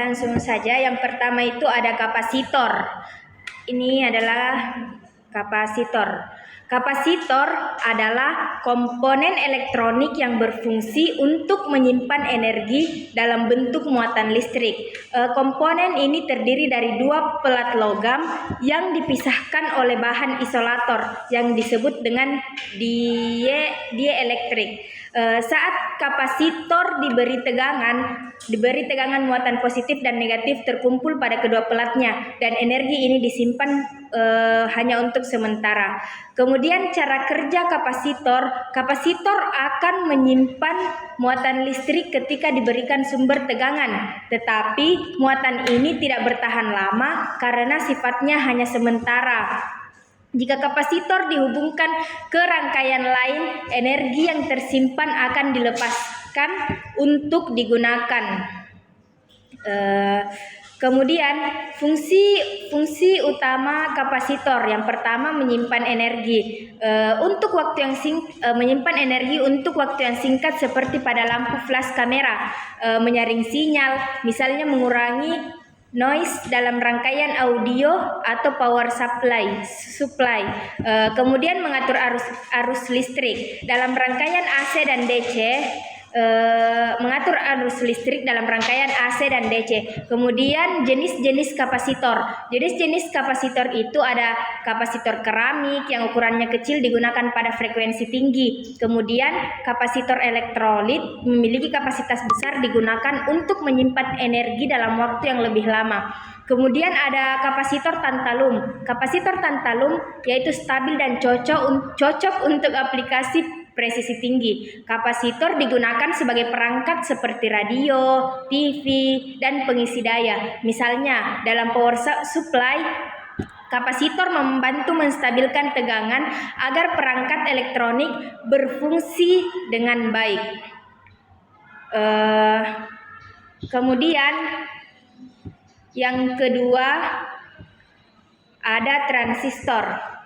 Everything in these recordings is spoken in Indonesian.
langsung saja. Yang pertama itu ada kapasitor. Ini adalah kapasitor. Kapasitor adalah komponen elektronik yang berfungsi untuk menyimpan energi dalam bentuk muatan listrik. Komponen ini terdiri dari dua pelat logam yang dipisahkan oleh bahan isolator yang disebut dengan dieelektrik. Saat kapasitor diberi tegangan muatan positif dan negatif terkumpul pada kedua pelatnya, dan energi ini disimpan hanya untuk sementara. Kemudian cara kerja kapasitor akan menyimpan muatan listrik ketika diberikan sumber tegangan, tetapi muatan ini tidak bertahan lama karena sifatnya hanya sementara. Jika kapasitor dihubungkan ke rangkaian lain, energi yang tersimpan akan dilepaskan untuk digunakan. Kemudian fungsi utama kapasitor yang pertama menyimpan energi menyimpan energi untuk waktu yang singkat seperti pada lampu flash kamera, menyaring sinyal, misalnya mengurangi noise dalam rangkaian audio atau power supply. Kemudian mengatur arus listrik dalam rangkaian AC dan DC. Mengatur arus listrik dalam rangkaian AC dan DC. Kemudian jenis-jenis kapasitor. Jenis-jenis kapasitor itu ada kapasitor keramik yang ukurannya kecil digunakan pada frekuensi tinggi. Kemudian kapasitor elektrolit memiliki kapasitas besar digunakan untuk menyimpan energi dalam waktu yang lebih lama. Kemudian ada kapasitor tantalum. Kapasitor tantalum yaitu stabil dan cocok untuk aplikasi presisi tinggi. Kapasitor digunakan sebagai perangkat seperti radio, TV, dan pengisi daya. Misalnya dalam power supply, kapasitor membantu menstabilkan tegangan agar perangkat elektronik berfungsi dengan baik. Kemudian yang kedua ada transistor.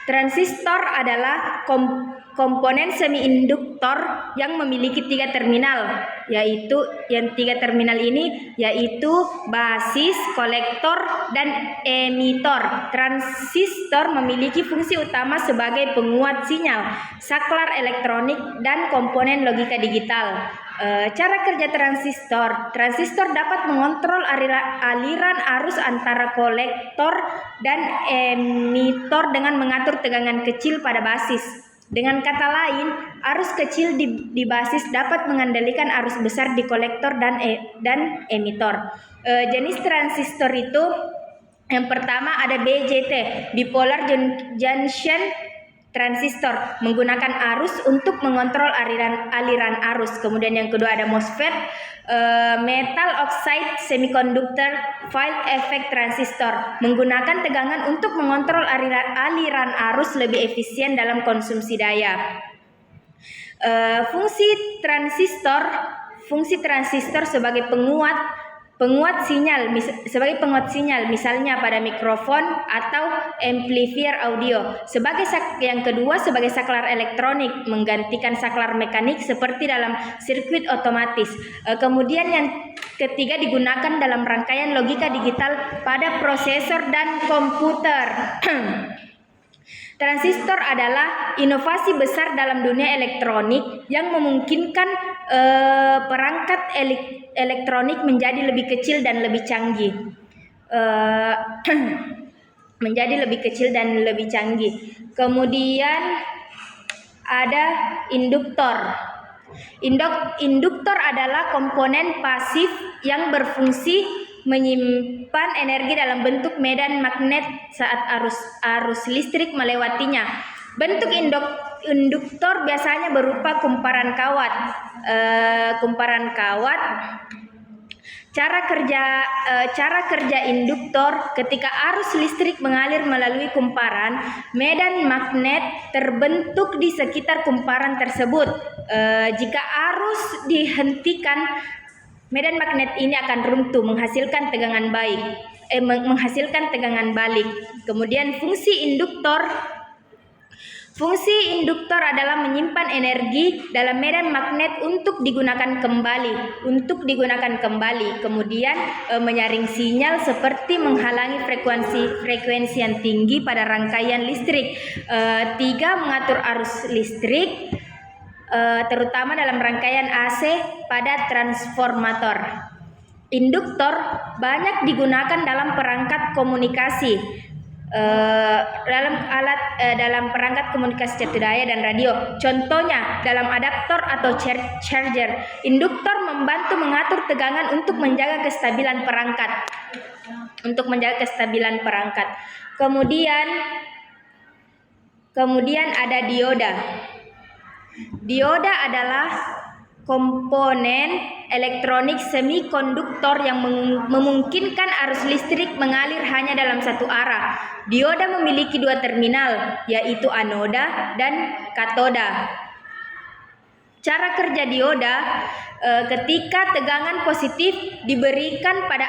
Transistor adalah komponen semi-induktor yang memiliki tiga terminal, yaitu basis, kolektor, dan emitor. Transistor memiliki fungsi utama sebagai penguat sinyal, saklar elektronik, dan komponen logika digital. Cara kerja transistor dapat mengontrol aliran arus antara kolektor dan emitor dengan mengatur tegangan kecil pada basis. Dengan kata lain, arus kecil di basis dapat mengendalikan arus besar di kolektor dan emitor. Jenis transistor itu yang pertama ada BJT, bipolar junction transistor, menggunakan arus untuk mengontrol aliran arus. Kemudian yang kedua ada MOSFET, metal oxide semiconductor field effect transistor, menggunakan tegangan untuk mengontrol aliran arus lebih efisien dalam konsumsi daya. Fungsi transistor sebagai penguat sinyal, misalnya pada mikrofon atau amplifier audio. Yang kedua sebagai saklar elektronik, menggantikan saklar mekanik seperti dalam sirkuit otomatis. Kemudian yang ketiga digunakan dalam rangkaian logika digital pada prosesor dan komputer. Transistor adalah inovasi besar dalam dunia elektronik yang memungkinkan perangkat elektronik menjadi lebih kecil dan lebih canggih. Kemudian ada induktor. Induktor adalah komponen pasif yang berfungsi menyimpan energi dalam bentuk medan magnet saat arus listrik melewatinya. Bentuk induktor biasanya berupa kumparan kawat. Cara kerja induktor: ketika arus listrik mengalir melalui kumparan, medan magnet terbentuk di sekitar kumparan tersebut. Jika arus dihentikan, medan magnet ini akan runtuh menghasilkan tegangan balik. Kemudian Fungsi induktor adalah menyimpan energi dalam medan magnet untuk digunakan kembali. Kemudian menyaring sinyal seperti menghalangi frekuensi yang tinggi pada rangkaian listrik. 3. Mengatur arus listrik, terutama dalam rangkaian AC pada transformator. Induktor banyak digunakan dalam perangkat komunikasi, dalam perangkat komunikasi cetak daya dan radio. Contohnya dalam adaptor atau charger. Induktor membantu mengatur tegangan untuk menjaga kestabilan perangkat. Kemudian ada dioda. Dioda adalah komponen elektronik semikonduktor yang memungkinkan arus listrik mengalir hanya dalam satu arah. Dioda memiliki 2 terminal, yaitu anoda dan katoda. Cara kerja dioda, ketika tegangan positif diberikan pada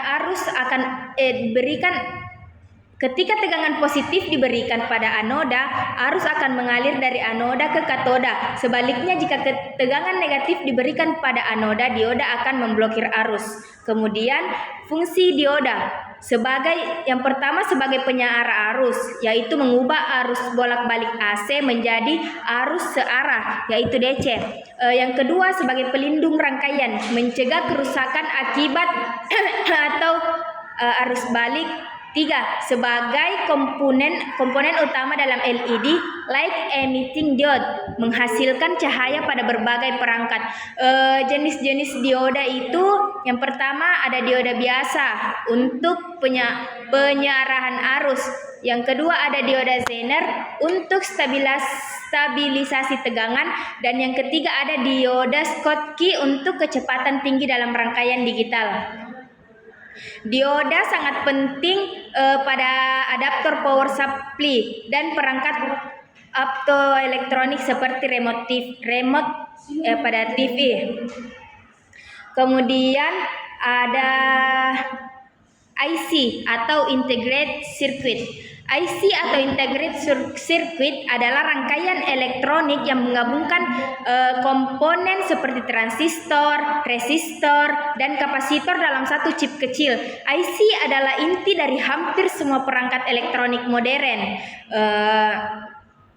anoda, arus akan mengalir dari anoda ke katoda. Sebaliknya, jika tegangan negatif diberikan pada anoda, dioda akan memblokir arus. Kemudian, fungsi dioda yang pertama sebagai penyeara arus, yaitu mengubah arus bolak-balik AC menjadi arus searah, yaitu DC. Yang kedua sebagai pelindung rangkaian, mencegah kerusakan akibat atau arus balik. 3. Sebagai komponen utama dalam LED, light emitting diode, menghasilkan cahaya pada berbagai perangkat. Jenis-jenis dioda itu, yang pertama ada dioda biasa untuk penyerahan arus. Yang kedua ada dioda Zener untuk stabilisasi tegangan, dan yang ketiga ada dioda Schottky untuk kecepatan tinggi dalam rangkaian digital. Dioda sangat penting pada adaptor power supply dan perangkat optoelektronik seperti remote pada TV. Kemudian ada IC atau integrated circuit. IC atau integrated circuit adalah rangkaian elektronik yang menggabungkan komponen seperti transistor, resistor, dan kapasitor dalam satu chip kecil. IC adalah inti dari hampir semua perangkat elektronik modern.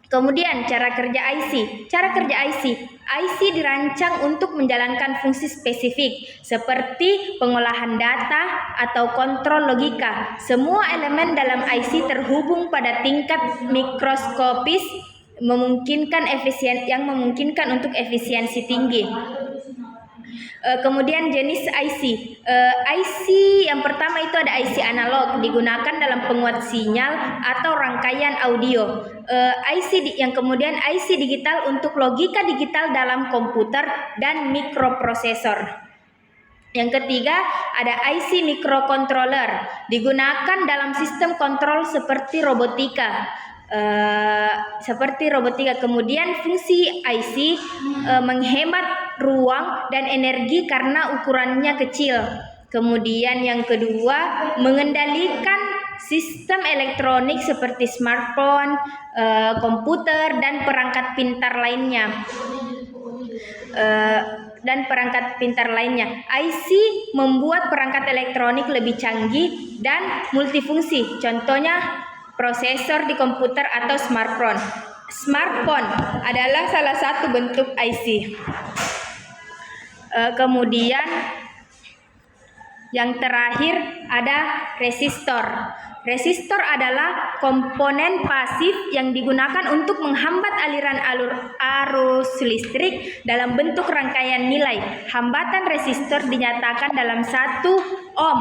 Kemudian cara kerja IC. IC dirancang untuk menjalankan fungsi spesifik seperti pengolahan data atau kontrol logika. Semua elemen dalam IC terhubung pada tingkat mikroskopis memungkinkan untuk efisiensi tinggi. Kemudian jenis IC. IC yang pertama itu ada IC analog, digunakan dalam penguat sinyal atau rangkaian audio. Kemudian IC digital untuk logika digital dalam komputer dan mikroprosesor. Yang ketiga ada IC microcontroller, digunakan dalam sistem kontrol seperti robotika. Kemudian fungsi IC menghemat ruang dan energi karena ukurannya kecil. Kemudian yang kedua, mengendalikan sistem elektronik seperti smartphone, komputer, dan perangkat pintar lainnya. IC membuat perangkat elektronik lebih canggih dan multifungsi. Contohnya prosesor di komputer atau smartphone. Smartphone adalah salah satu bentuk IC. Kemudian yang terakhir ada resistor. Resistor adalah komponen pasif yang digunakan untuk menghambat aliran arus listrik dalam bentuk rangkaian nilai. Hambatan resistor dinyatakan dalam 1 ohm.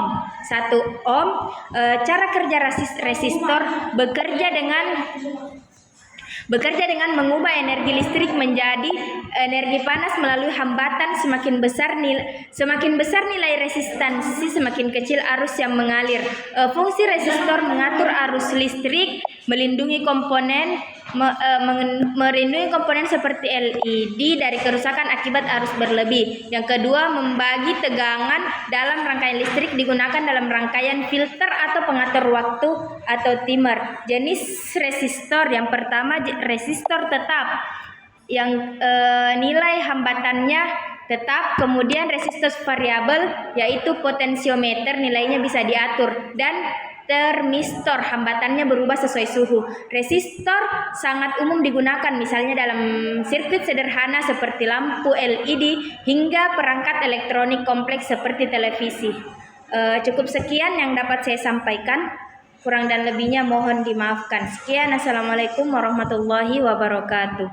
Cara kerja resistor bekerja dengan mengubah energi listrik menjadi energi panas melalui hambatan. Semakin besar nilai resistansi, semakin kecil arus yang mengalir. Fungsi resistor mengatur arus listrik, melindungi komponen seperti LED dari kerusakan akibat arus berlebih. Yang kedua, membagi tegangan dalam rangkaian listrik, digunakan dalam rangkaian filter atau pengatur waktu atau timer. Jenis resistor yang pertama resistor tetap yang nilai hambatannya tetap, kemudian resistor variabel yaitu potensiometer nilainya bisa diatur, dan termistor hambatannya berubah sesuai suhu. Resistor sangat umum digunakan misalnya dalam sirkuit sederhana seperti lampu LED hingga perangkat elektronik kompleks seperti televisi. Cukup sekian yang dapat saya sampaikan. Kurang dan lebihnya mohon dimaafkan. Sekian, assalamualaikum warahmatullahi wabarakatuh.